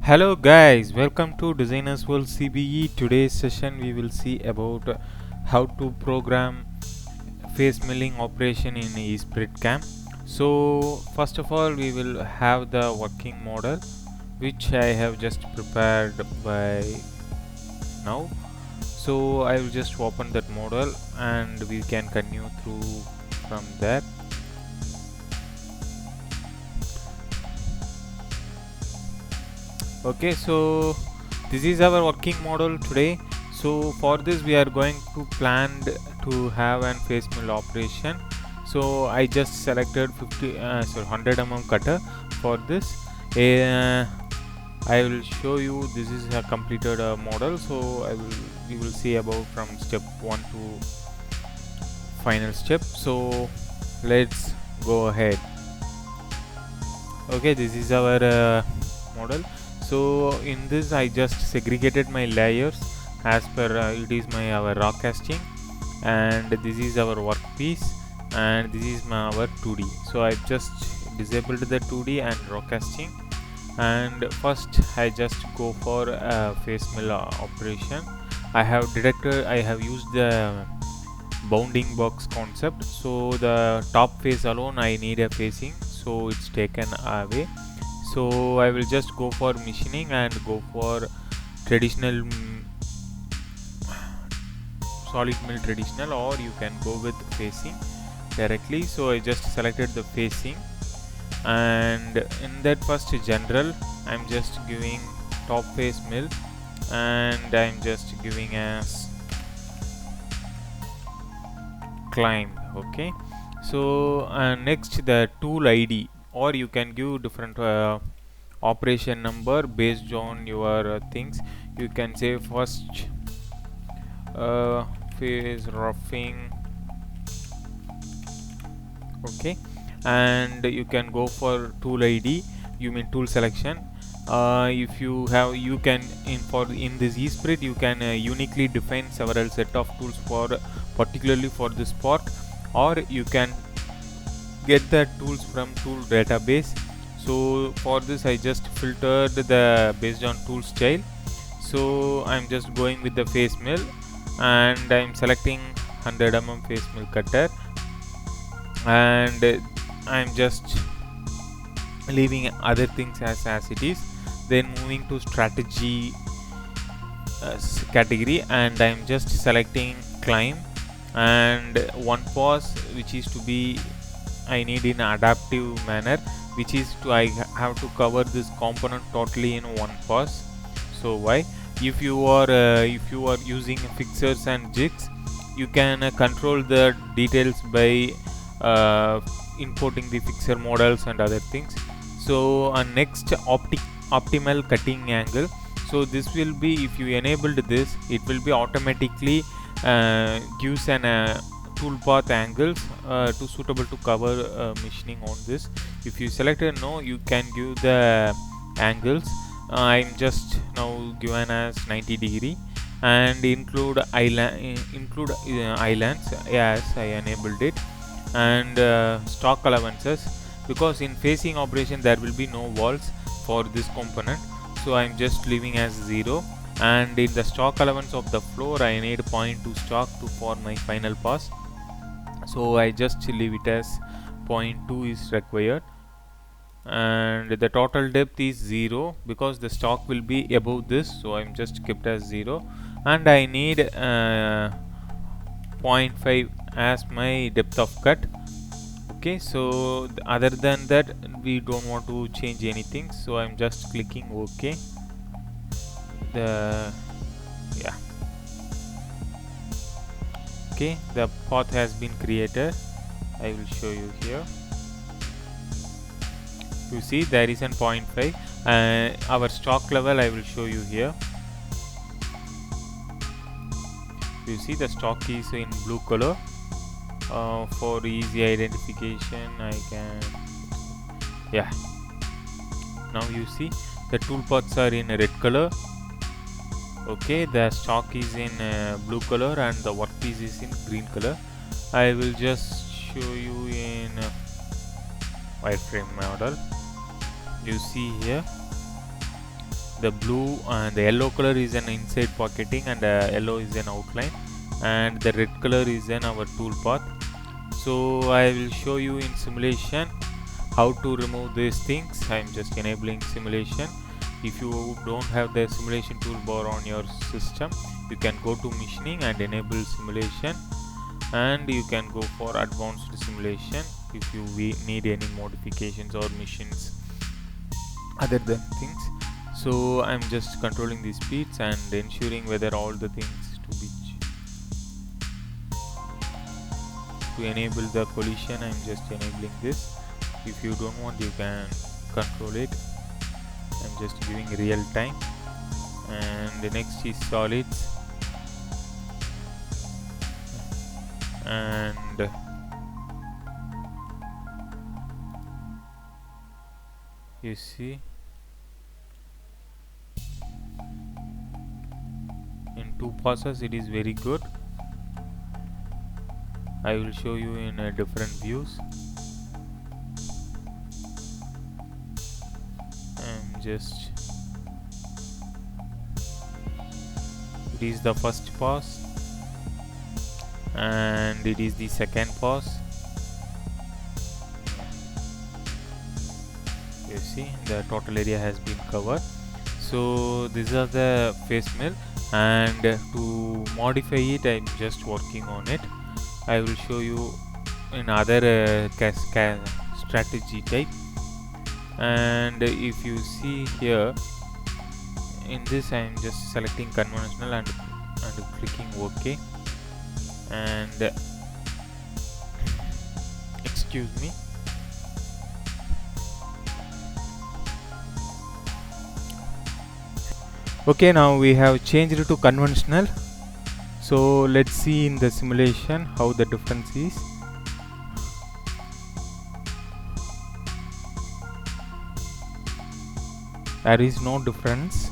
Hello guys, welcome to Designers World CBE. Today's session we will see about how to program face milling operation in eSpiritCam. So first of all we will have the working model which I have just prepared by now. So I will just open that model and we can continue through from there. Okay, so this is our working model today. So for this we are going to plan to have an face mill operation. So I just selected 100 cutter for this. I will show you this is a completed model. So we will see about from step 1 to final step. So let's go ahead. Okay, this is our model. So in this I just segregated my layers as per it is our raw casting, and this is our workpiece, and this is our 2D. So I just disabled the 2D and raw casting, and first I just go for face mill operation. I have used the bounding box concept. So the top face alone I need a facing, so it's taken away. So I will just go for machining and go for traditional solid mill traditional, or you can go with facing directly. So I just selected the facing, and in that first general I'm just giving top face mill, and I'm just giving as climb. Okay, so next the tool ID, or you can give different operation number based on your things. You can say first phase roughing. Okay, and you can go for tool ID, you mean tool selection. If you have, you can in this eSpirit you can uniquely define several set of tools for particularly for this part, or you can get the tools from tool database. So for this I just filtered the based on tool style. So I'm just going with the face mill, and I'm selecting 100 face mill cutter, and I'm just leaving other things as it is. Then moving to strategy category, and I'm just selecting climb, and one pass which is to be I need in adaptive manner, which is to I have to cover this component totally in one pass. So why? If you are using fixers and jigs, you can control the details by importing the fixer models and other things. So next optimal cutting angle. So this will be, if you enabled this, it will be automatically gives an toolpath angles to suitable to cover machining on this. If you selected no, you can give the angles. I'm just now given as 90 degree, and include islands. Yes, I enabled it, and stock allowances, because in facing operation there will be no walls for this component. So I'm just leaving as 0, and in the stock allowance of the floor I need 0.2 stock to for my final pass. So I just leave it as 0.2 is required, and the total depth is 0 because the stock will be above this. So I'm just kept as 0, and I need 0.5 as my depth of cut. Okay, so other than that we don't want to change anything, so I'm just clicking OK. Okay, the path has been created. I will show you here. You see there is an 0.5. Our stock level I will show you here. You see the stock is in blue color. For easy identification I can, now you see the tool paths are in red color. Okay, the stock is in blue color and the workpiece is in green color. I will just show you in wireframe model. You see here the blue and the yellow color is an inside pocketing, and the yellow is an outline, and the red color is an our toolpath. So I will show you in simulation how to remove these things. I am just enabling simulation. If you don't have the simulation toolbar on your system, you can go to machining and enable simulation, and you can go for advanced simulation if you need any modifications or machines other than things. So I'm just controlling the speeds and ensuring whether all the things to enable the collision. I'm just enabling this. If you don't want, you can control it. I'm just giving real time. And the next is solids, and you see in 2 passes it is very good. I will show you in different views. I'm just, it is the first pass and it is the second pass. You see the total area has been covered. So these are the face mill, and to modify it I'm just working on it. I will show you in other strategy type. And if you see here in this, I am just selecting conventional and clicking OK. And excuse me, okay, now we have changed it to conventional. So let's see in the simulation how the difference is. There is no difference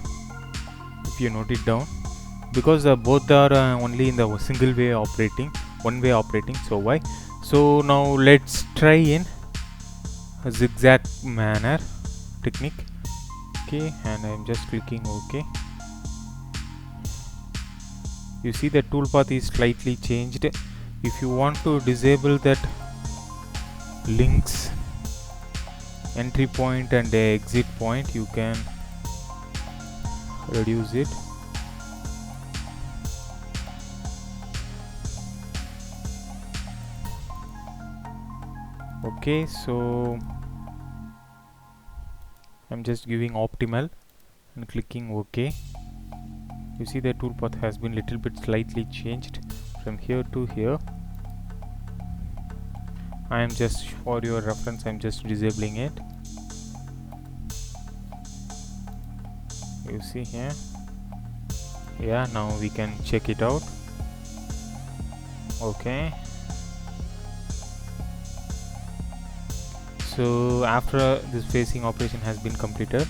if you note it down, because both are only in the single way operating, one way operating. So why? So now let's try in a zigzag manner technique. Okay, and I'm just clicking OK. You see the toolpath is slightly changed. If you want to disable that links entry point and exit point, you can reduce it. Okay, so I'm just giving optimal and clicking OK. You see the toolpath has been little bit slightly changed from here to here. I am just, for your reference, I'm just disabling it. You see here. Yeah, now we can check it out. Okay. So after this facing operation has been completed,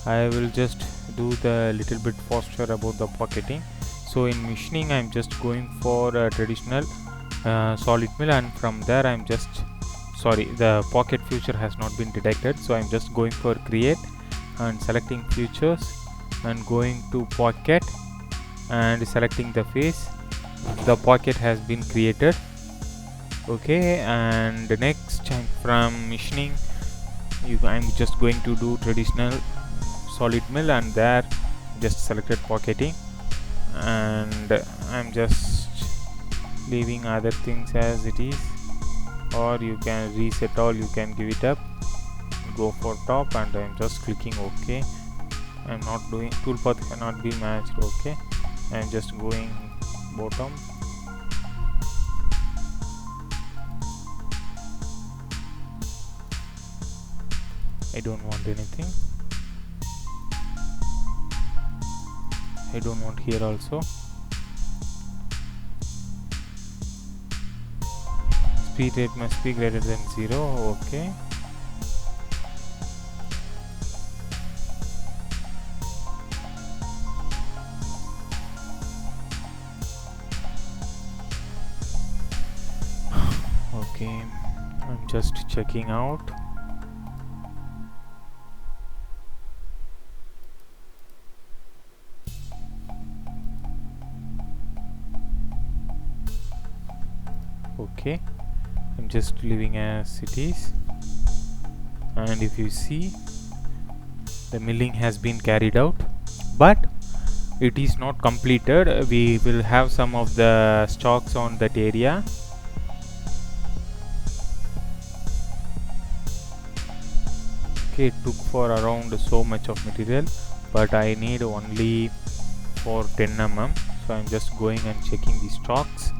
I will just do the little bit faster about the pocketing. So in machining, I'm just going for a traditional solid mill, and from there I'm just, sorry, the pocket feature has not been detected, so I'm just going for create and selecting features and going to pocket and selecting the face. The pocket has been created. Okay, and the next time from machining, I'm just going to do traditional solid mill, and there just selected pocketing, and I'm just leaving other things as it is, or you can reset all, you can give it up, go for top, and I'm just clicking OK. I'm not doing, toolpath cannot be matched. Okay, I'm just going bottom. I don't want anything. I don't want here also. Speed rate must be greater than 0. Okay. Okay, I'm just checking out. Okay, I'm just leaving as it is. And if you see, the milling has been carried out, but it is not completed. We will have some of the stocks on that area. Okay, it took for around so much of material, but I need only for 10 mm, so I'm just going and checking the stocks.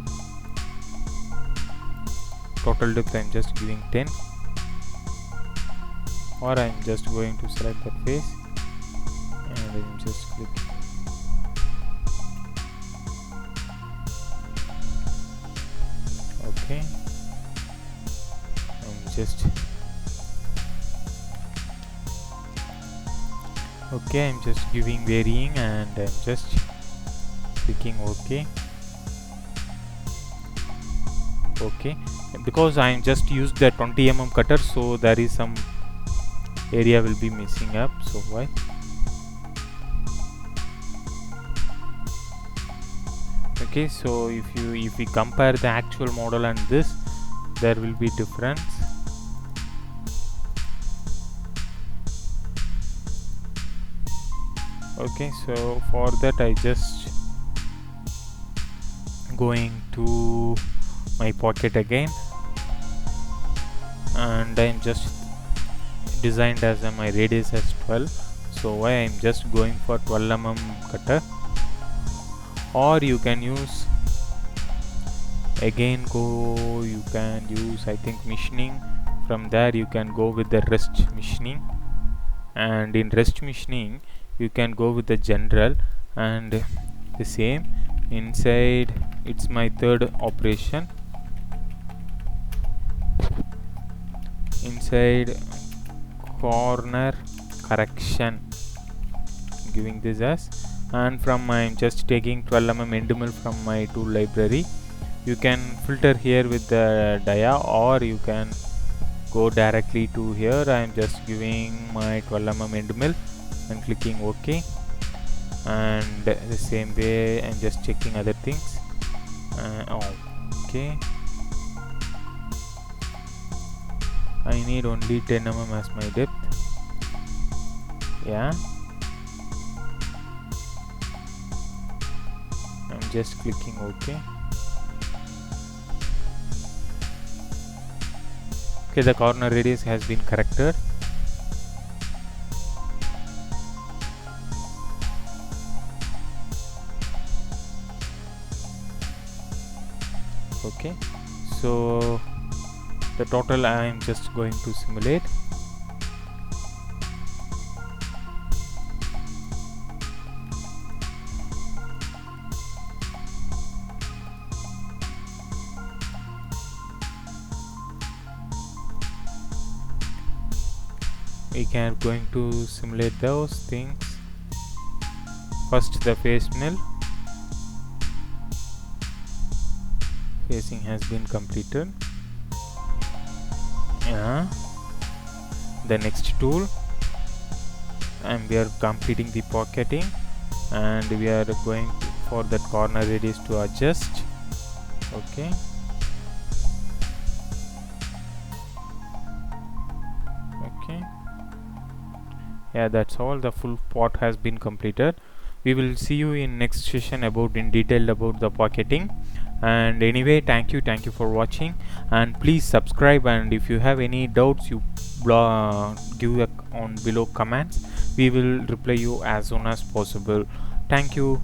Total depth I'm just giving 10, or I'm just going to select that face and I'm just clicking. Okay, I'm just giving varying and I'm just clicking OK. Okay, because I just used the 20 mm cutter, so there is some area will be missing up, so why. Okay, so if we compare the actual model and this, there will be difference. Okay, so for that I just going to my pocket again, and I'm just designed as my radius as 12, so why I'm just going for 12 mm cutter. Or you can use again you can use I think machining. From there you can go with the rest machining, and in rest machining you can go with the general, and the same inside it's my third operation. Inside corner correction, giving this as, and from I'm just taking 12 mm end mill from my tool library. You can filter here with the dia, or you can go directly to here. I'm just giving my 12 mm end mill and clicking OK, and the same way I'm just checking other things. Okay, I need only 10 mm as my depth. Yeah, I'm just clicking OK. Okay, the corner radius has been corrected. Okay, so the total I am just going to simulate. We can going to simulate those things. First the face mill, facing has been completed. Yeah, the next tool, and we are completing the pocketing, and we are going for that corner radius to adjust. Okay, yeah, that's all. The full pot has been completed. We will see you in next session about in detail about the pocketing. And anyway, thank you for watching, and please subscribe, and if you have any doubts, you give on below comments. We will reply you as soon as possible. Thank you.